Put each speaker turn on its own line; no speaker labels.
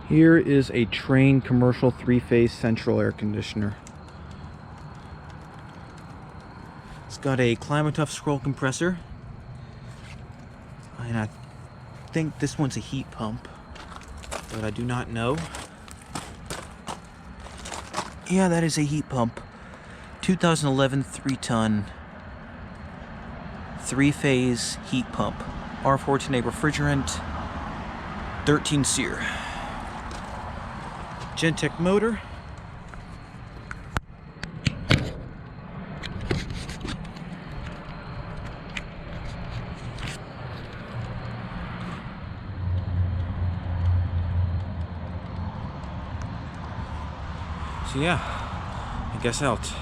Here is a Trane commercial 3-phase central air conditioner. It's got a Climate-Tough scroll compressor, and I think this one's a heat pump, but I do not know. Yeah, that is a heat pump. 2011 3-ton 3-phase heat pump. R14A refrigerant, 13 SEER. Gentech motor. So yeah, I guess out.